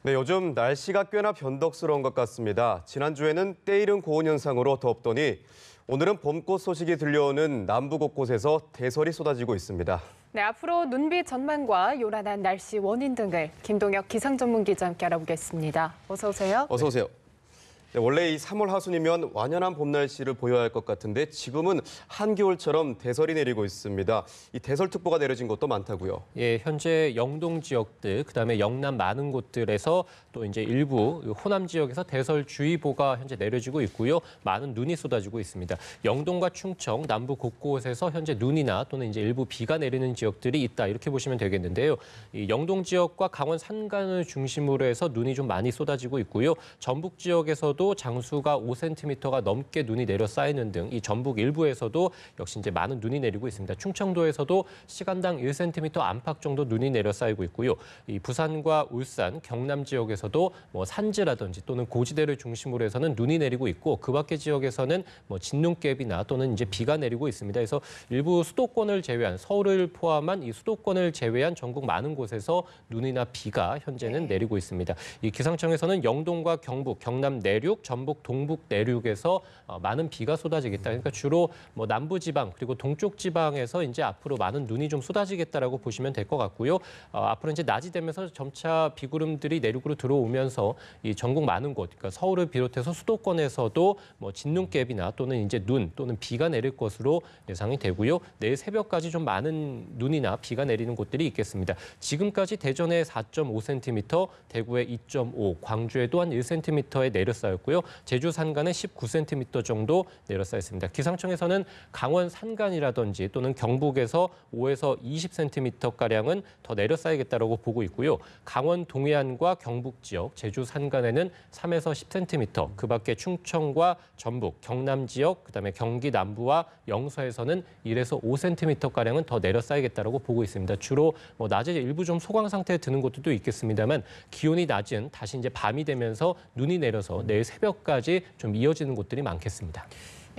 네, 요즘 날씨가 꽤나 변덕스러운 것 같습니다. 지난주에는 때이른 고온 현상으로 덥더니 오늘은 봄꽃 소식이 들려오는 남부 곳곳에서 대설이 쏟아지고 있습니다. 네, 앞으로 눈비 전망과 요란한 날씨 원인 등을 김동혁 기상 전문 기자와 함께 알아보겠습니다. 어서 오세요. 어서 오세요. 네, 원래 이 3월 하순이면 완연한 봄 날씨를 보여야 할 것 같은데 지금은 한겨울처럼 대설이 내리고 있습니다. 이 대설특보가 내려진 곳도 많다고요. 예, 현재 영동 지역들, 그다음에 영남 많은 곳들에서 또 이제 일부 호남 지역에서 대설주의보가 현재 내려지고 있고요. 많은 눈이 쏟아지고 있습니다. 영동과 충청, 남부 곳곳에서 현재 눈이나 또는 이제 일부 비가 내리는 지역들이 있다. 이렇게 보시면 되겠는데요. 이 영동 지역과 강원 산간을 중심으로 해서 눈이 좀 많이 쏟아지고 있고요. 전북 지역에서도 장수가 5cm가 넘게 눈이 내려 쌓이는 등 이 전북 일부에서도 역시 이제 많은 눈이 내리고 있습니다. 충청도에서도 시간당 1cm 안팎 정도 눈이 내려 쌓이고 있고요. 이 부산과 울산, 경남 지역에서도 뭐 산지라든지 또는 고지대를 중심으로 해서는 눈이 내리고 있고 그 밖의 지역에서는 뭐 진눈깨비나 또는 이제 비가 내리고 있습니다. 그래서 일부 수도권을 제외한 서울을 포함한 이 수도권을 제외한 전국 많은 곳에서 눈이나 비가 현재는 내리고 있습니다. 이 기상청에서는 영동과 경북, 경남 내륙, 전북 동북 내륙에서 많은 비가 쏟아지겠다. 그러니까 주로 뭐 남부 지방 그리고 동쪽 지방에서 이제 앞으로 많은 눈이 좀 쏟아지겠다라고 보시면 될 것 같고요. 앞으로 이제 낮이 되면서 점차 비구름들이 내륙으로 들어오면서 이 전국 많은 곳, 그러니까 서울을 비롯해서 수도권에서도 뭐 진눈깨비나 또는 이제 눈 또는 비가 내릴 것으로 예상이 되고요. 내일 새벽까지 좀 많은 눈이나 비가 내리는 곳들이 있겠습니다. 지금까지 대전에 4.5cm, 대구에 2.5, 광주에 또한 1cm에 내려 쌓였고요. 제주 산간에 19cm 정도 내려 쌓였습니다. 기상청에서는 강원 산간이라든지 또는 경북에서 5에서 20cm가량은 더 내려 쌓이겠다고 보고 있고요. 강원 동해안과 경북 지역, 제주 산간에는 3에서 10cm, 그 밖에 충청과 전북, 경남 지역, 그다음에 경기 남부와 영서에서는 1에서 5cm가량은 더 내려 쌓이겠다고 보고 있습니다. 주로 뭐 낮에 일부 좀 소강 상태에 드는 곳들도 있겠습니다만 기온이 낮은 다시 이제 밤이 되면서 눈이 내려서 내일 새벽까지 좀 이어지는 곳들이 많겠습니다.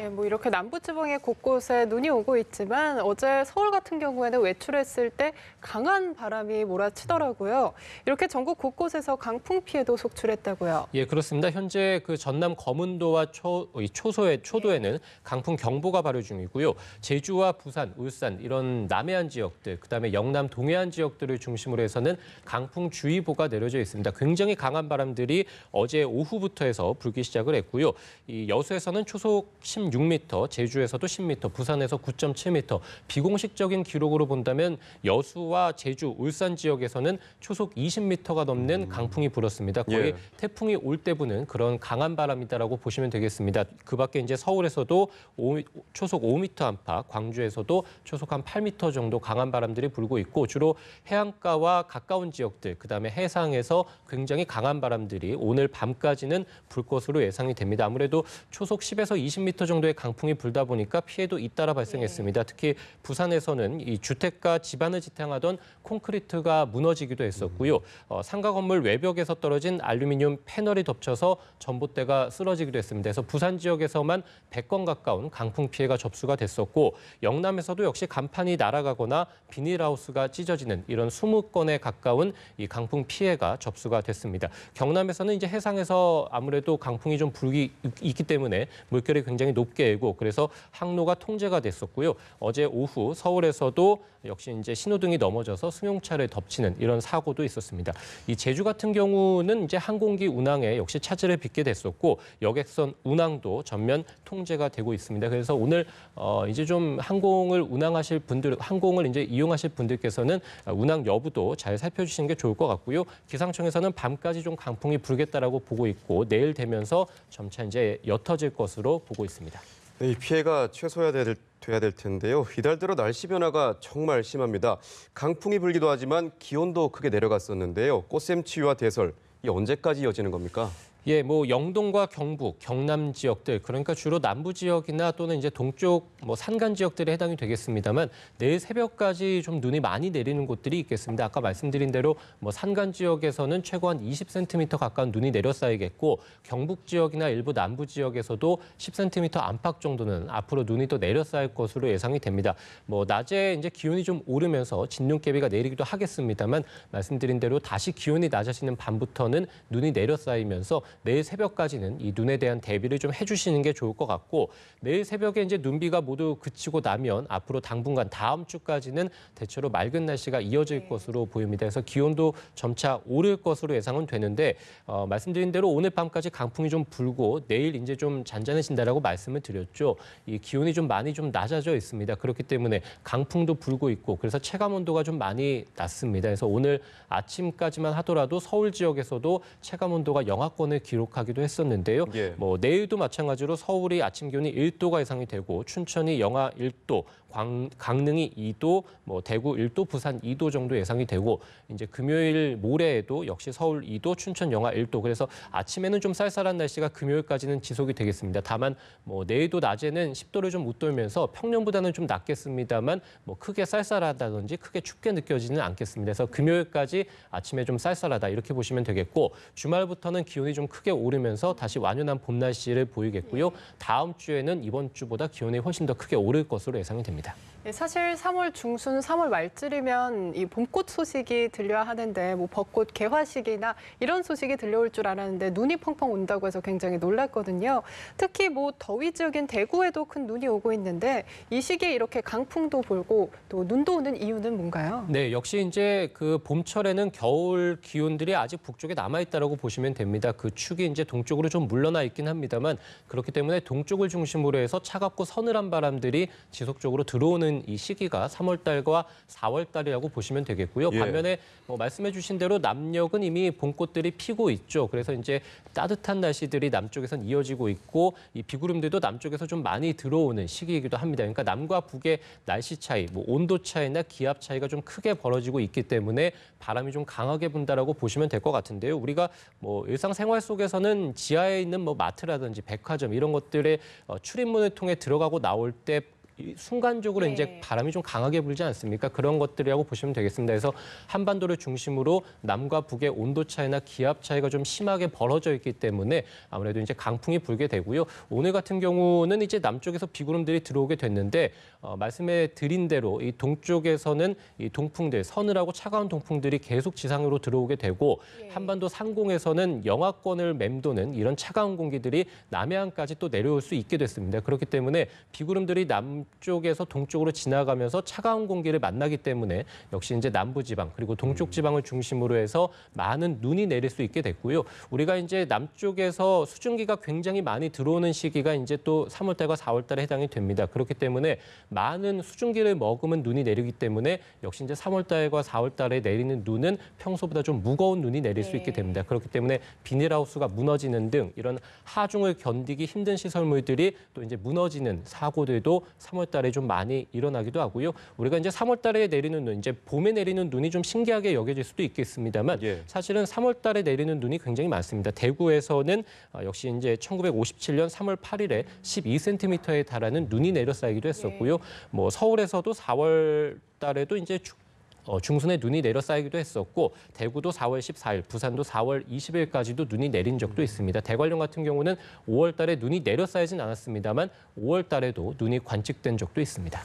예, 뭐 이렇게 남부지방의 곳곳에 눈이 오고 있지만 어제 서울 같은 경우에는 외출했을 때 강한 바람이 몰아치더라고요. 이렇게 전국 곳곳에서 강풍 피해도 속출했다고요. 예, 그렇습니다. 현재 그 전남 거문도와 초도에는 강풍 경보가 발효 중이고요. 제주와 부산, 울산 이런 남해안 지역들, 그다음에 영남 동해안 지역들을 중심으로 해서는 강풍 주의보가 내려져 있습니다. 굉장히 강한 바람들이 어제 오후부터 해서 불기 시작을 했고요. 이 여수에서는 초속 16m, 제주에서도 10m, 부산에서 9.7m. 비공식적인 기록으로 본다면 여수와 제주, 울산 지역에서는 초속 20m가 넘는 강풍이 불었습니다. 거의 태풍이 올 때 부는 그런 강한 바람이다라고 보시면 되겠습니다. 그 밖에 이제 서울에서도 초속 5m 안팎, 광주에서도 초속 한 8m 정도 강한 바람들이 불고 있고 주로 해안가와 가까운 지역들, 그다음에 해상에서 굉장히 강한 바람들이 오늘 밤까지는 불 것으로 예상이 됩니다. 아무래도 초속 10에서 20m 정도의 강풍이 불다 보니까 피해도 잇따라 발생했습니다. 특히 부산에서는 이 주택가 집안을 지탱하던 콘크리트가 무너지기도 했었고요. 상가 건물 외벽에서 떨어진 알루미늄 패널이 덮쳐서 전봇대가 쓰러지기도 했습니다. 그래서 부산 지역에서만 100건 가까운 강풍 피해가 접수가 됐었고 영남에서도 역시 간판이 날아가거나 비닐하우스가 찢어지는 이런 20건에 가까운 이 강풍 피해가 접수가 됐습니다. 경남에서는 이제 해상에서 아무래도 강풍이 좀 불기 있기 때문에 물결이 굉장히 높게 일고 그래서 항로가 통제가 됐었고요. 어제 오후 서울에서도 역시 이제 신호등이 넘어져서 승용차를 덮치는 이런 사고도 있었습니다. 이 제주 같은 경우는 이제 항공기 운항에 역시 차질을 빚게 됐었고 여객선 운항도 전면 통제가 되고 있습니다. 그래서 오늘 이제 좀 항공을 운항하실 분들, 항공을 이제 이용하실 분들께서는 운항 여부도 잘 살펴주시는 게 좋을 것 같고요. 기상청에서는 밤까지 좀 강풍이 불겠다라고 보고 있고 내일 되면서 점차 이제 옅어질 것으로 보고 있습니다. 네, 이 피해가 돼야 될 텐데요. 이달 들어 날씨 변화가 정말 심합니다. 강풍이 불기도 하지만 기온도 크게 내려갔었는데요. 꽃샘추위와 대설, 이 언제까지 이어지는 겁니까? 예, 뭐 영동과 경북, 경남 지역들, 그러니까 주로 남부 지역이나 또는 이제 동쪽 뭐 산간 지역들에 해당이 되겠습니다만 내일 새벽까지 좀 눈이 많이 내리는 곳들이 있겠습니다. 아까 말씀드린 대로 뭐 산간 지역에서는 최고 한 20cm 가까운 눈이 내려 쌓이겠고 경북 지역이나 일부 남부 지역에서도 10cm 안팎 정도는 앞으로 눈이 또 내려 쌓일 것으로 예상이 됩니다. 뭐 낮에 이제 기온이 좀 오르면서 진눈깨비가 내리기도 하겠습니다만 말씀드린 대로 다시 기온이 낮아지는 밤부터는 눈이 내려 쌓이면서 내일 새벽까지는 이 눈에 대한 대비를 좀 해주시는 게 좋을 것 같고 내일 새벽에 이제 눈비가 모두 그치고 나면 앞으로 당분간 다음 주까지는 대체로 맑은 날씨가 이어질 것으로 보입니다. 그래서 기온도 점차 오를 것으로 예상은 되는데 말씀드린 대로 오늘 밤까지 강풍이 좀 불고 내일 이제 좀 잔잔해진다라고 말씀을 드렸죠. 이 기온이 좀 많이 좀 낮아져 있습니다. 그렇기 때문에 강풍도 불고 있고 그래서 체감 온도가 좀 많이 낮습니다. 그래서 오늘 아침까지만 하더라도 서울 지역에서도 체감 온도가 영하권을 기록하기도 했었는데요. 예. 뭐 내일도 마찬가지로 서울이 아침 기온이 1도가 예상이 되고 춘천이 영하 1도, 강릉이 2도, 뭐 대구 1도, 부산 2도 정도 예상이 되고 이제 금요일 모레에도 역시 서울 2도, 춘천 영하 1도. 그래서 아침에는 좀 쌀쌀한 날씨가 금요일까지는 지속이 되겠습니다. 다만 뭐 내일도 낮에는 10도를 좀 웃돌면서 평년보다는 좀 낮겠습니다만 뭐 크게 쌀쌀하다든지 크게 춥게 느껴지는 않겠습니다. 그래서 금요일까지 아침에 좀 쌀쌀하다 이렇게 보시면 되겠고 주말부터는 기온이 좀 크게 오르면서 다시 완연한 봄 날씨를 보이겠고요. 다음 주에는 이번 주보다 기온이 훨씬 더 크게 오를 것으로 예상이 됩니다. 네, 사실 3월 중순, 3월 말쯤이면 이 봄꽃 소식이 들려야 하는데 뭐 벚꽃 개화식이나 이런 소식이 들려올 줄 알았는데 눈이 펑펑 온다고 해서 굉장히 놀랐거든요. 특히 뭐 더위 지역인 대구에도 큰 눈이 오고 있는데 이 시기에 이렇게 강풍도 불고 또 눈도 오는 이유는 뭔가요? 네, 역시 이제 그 봄철에는 겨울 기온들이 아직 북쪽에 남아 있다라고 보시면 됩니다. 그 축이 이제 동쪽으로 좀 물러나 있긴 합니다만 그렇기 때문에 동쪽을 중심으로 해서 차갑고 서늘한 바람들이 지속적으로 들어오는 이 시기가 3월 달과 4월 달이라고 보시면 되겠고요. 예. 반면에 뭐 말씀해 주신 대로 남녘은 이미 봄꽃들이 피고 있죠. 그래서 이제 따뜻한 날씨들이 남쪽에선 이어지고 있고 이 비구름들도 남쪽에서 좀 많이 들어오는 시기이기도 합니다. 그러니까 남과 북의 날씨 차이, 뭐 온도 차이나 기압 차이가 좀 크게 벌어지고 있기 때문에 바람이 좀 강하게 분다라고 보시면 될 것 같은데요. 우리가 뭐 일상생활 속에서는 지하에 있는 뭐 마트라든지 백화점 이런 것들의 출입문을 통해 들어가고 나올 때 순간적으로 네. 이제 바람이 좀 강하게 불지 않습니까? 그런 것들이라고 보시면 되겠습니다. 그래서 한반도를 중심으로 남과 북의 온도 차이나 기압 차이가 좀 심하게 벌어져 있기 때문에 아무래도 이제 강풍이 불게 되고요. 오늘 같은 경우는 이제 남쪽에서 비구름들이 들어오게 됐는데 말씀해 드린 대로 이 동쪽에서는 이 동풍들, 서늘하고 차가운 동풍들이 계속 지상으로 들어오게 되고 한반도 상공에서는 영하권을 맴도는 이런 차가운 공기들이 남해안까지 또 내려올 수 있게 됐습니다. 그렇기 때문에 비구름들이 남쪽에서 동쪽으로 지나가면서 차가운 공기를 만나기 때문에 역시 이제 남부지방 그리고 동쪽 지방을 중심으로 해서 많은 눈이 내릴 수 있게 됐고요. 우리가 이제 남쪽에서 수증기가 굉장히 많이 들어오는 시기가 이제 또 3월 달과 4월 달에 해당이 됩니다. 그렇기 때문에 많은 수증기를 머금은 눈이 내리기 때문에 역시 이제 3월 달과 4월 달에 내리는 눈은 평소보다 좀 무거운 눈이 내릴 수 있게 됩니다. 그렇기 때문에 비닐하우스가 무너지는 등 이런 하중을 견디기 힘든 시설물들이 또 이제 무너지는 사고들도 3월 달에 좀 많이 일어나기도 하고요. 우리가 이제 3월 달에 내리는 눈, 이제 봄에 내리는 눈이 좀 신기하게 여겨질 수도 있겠습니다만 예. 사실은 3월 달에 내리는 눈이 굉장히 많습니다. 대구에서는 역시 이제 1957년 3월 8일에 12cm에 달하는 눈이 내려 쌓이기도 했었고요. 뭐 서울에서도 4월 달에도 이제 중순에 눈이 내려 쌓이기도 했었고 대구도 4월 14일, 부산도 4월 20일까지도 눈이 내린 적도 있습니다. 대관령 같은 경우는 5월 달에 눈이 내려 쌓이진 않았습니다만 5월 달에도 눈이 관측된 적도 있습니다.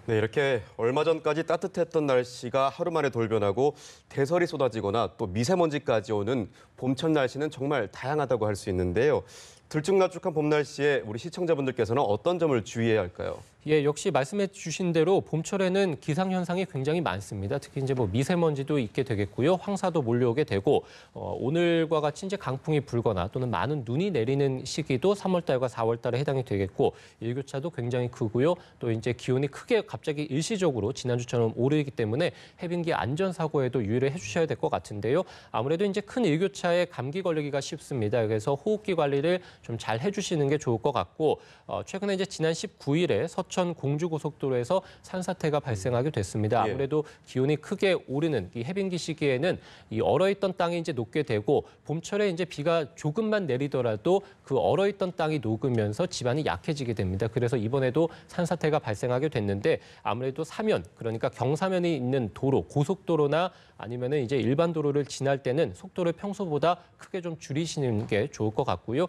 네, 이렇게 얼마 전까지 따뜻했던 날씨가 하루 만에 돌변하고 대설이 쏟아지거나 또 미세먼지까지 오는 봄철 날씨는 정말 다양하다고 할 수 있는데요. 들쭉날쭉한 봄 날씨에 우리 시청자분들께서는 어떤 점을 주의해야 할까요? 예, 역시 말씀해 주신 대로 봄철에는 기상 현상이 굉장히 많습니다. 특히 이제 뭐 미세먼지도 있게 되겠고요, 황사도 몰려오게 되고 오늘과 같이 이제 강풍이 불거나 또는 많은 눈이 내리는 시기도 3월달과 4월달에 해당이 되겠고 일교차도 굉장히 크고요. 또 이제 기온이 크게 갑자기 일시적으로 지난주처럼 오르기 때문에 해빙기 안전 사고에도 유의를 해주셔야 될 것 같은데요. 아무래도 이제 큰 일교차 기차에 감기 걸리기가 쉽습니다. 그래서 호흡기 관리를 좀 잘 해주시는 게 좋을 것 같고 최근에 이제 지난 19일에 서천 공주고속도로에서 산사태가 발생하게 됐습니다. 예. 아무래도 기온이 크게 오르는 이 해빙기 시기에는 이 얼어있던 땅이 이제 녹게 되고 봄철에 이제 비가 조금만 내리더라도 그 얼어있던 땅이 녹으면서 지반이 약해지게 됩니다. 그래서 이번에도 산사태가 발생하게 됐는데 아무래도 사면 그러니까 경사면이 있는 도로, 고속도로나 아니면은 이제 일반 도로를 지날 때는 속도를 평소보다 크게 좀 줄이시는 게 좋을 것 같고요.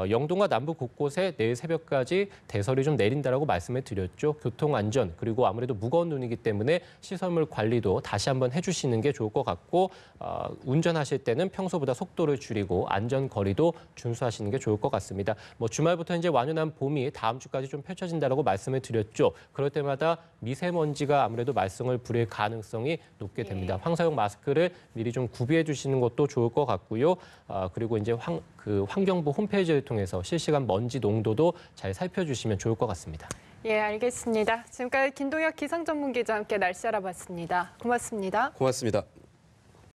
영동과 남부 곳곳에 내일 새벽까지 대설이 좀 내린다라고 말씀을 드렸죠. 교통 안전 그리고 아무래도 무거운 눈이기 때문에 시설물 관리도 다시 한번 해주시는 게 좋을 것 같고 운전하실 때는 평소보다 속도를 줄이고 안전 거리도 준수하시는 게 좋을 것 같습니다. 뭐 주말부터 이제 완연한 봄이 다음 주까지 좀 펼쳐진다라고 말씀을 드렸죠. 그럴 때마다 미세먼지가 아무래도 말썽을 부릴 가능성이 높게 됩니다. 황사용 마스크를 미리 좀 구비해 주시는 것도 좋을 것 같고요. 그리고 이제 환경부 홈페이지를 통해서 실시간 먼지 농도도 잘 살펴주시면 좋을 것 같습니다. 예, 알겠습니다. 지금까지 김동혁 기상전문기자와 함께 날씨 알아봤습니다. 고맙습니다. 고맙습니다.